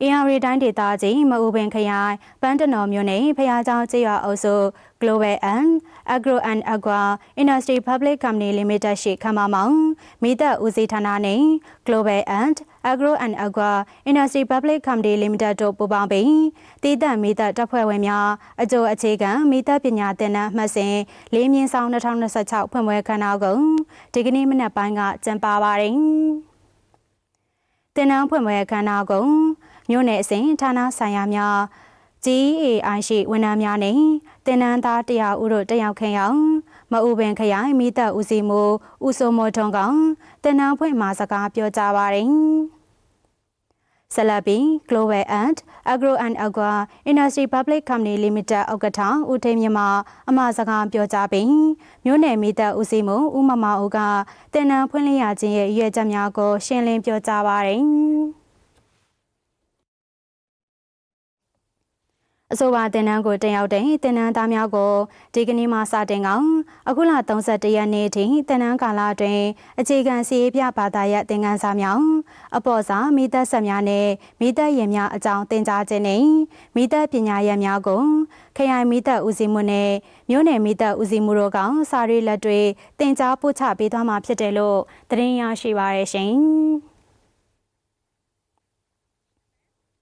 AR တိုင်းဒေသကြီးမအူပင်ခရိုင်ပန်းတနော်မြို့နယ်ဖျားချောင်းကျေးရွာအုပ်စု Global and Agro and Aqua Industry Public Company Limited ရှိခမမောင်မိသက်ဦးစီးဌာနနဲ့ Global and Agro and Aqua Industry Public Company Limited တို့ပူးပေါင်းပြီးတည်တဲ့မိသက်တပ်ဖွဲ့ဝင်များအကျိုးအခြေခံမိသက်ပညာသင်တန်းမှတ်စဉ်4/2026ဖွင့်ပွဲခမ်းနားကိုဒီကနေ့မနက်ပိုင်းကကျင်းပပါတယ်။သင်တန်းဖွင့်ပွဲခမ်းနားကိုမြို့နယ်အစဉ်ဌာနဆိုင်ရာများ GAI ရှိဝန်ထမ်းများနဲ့တင်နန်းသားတရားဦးတို့တက်ရောက်ခဲ့အောင်မအူပင်ခရိုင်မိသက်ဦးစီးမှုဦးစိုးမိုးထွန်းကောင်တင်နန်းဖွင့်မှာစကားပြောကြားပါတယ်။ဆက်လက်ပြီး Global and Agro and Aqua Industry Public Company Limited ဥက္ကဋ္ဌဦးထိန်မြင့်မှအမှာစကားပြောကြားပြီးမြို့နယ်မိသက်ဦးစီးမှုဦးမမဦးကတင်နန်းဖွင့်လှစ်ရခြင်းရဲ့ရည်ရွယ်ချက်များကိုရှင်းလင်းပြောကြားပါတယ်။အဆိုပါတင်နန်းကိုတင်ရောက်တဲ့တင်နန်းသားများကိုဒီကနေ့မှစတင်ကောင်အခုလ31ရက်နေ့ထိတင်နန်းကာလအတွင်းအခြေခံစီးပြဘာသာရပ်သင်ခန်းစာများအပေါ်စာမိသက်ဆက်များနဲ့မိသက်ရင်များအကြောင်းသင်ကြားခြင်းနဲ့မိသက်ပညာရပ်များကိုခရိုင်မိသက်ဦးစီးမှုနဲ့မြို့နယ်မိသက်ဦးစီးမှုတို့ကစာရေးလက်တွေသင်ကြားပို့ချပေးသွားမှာဖြစ်တယ်လို့သတင်းရရှိပါရရှင်။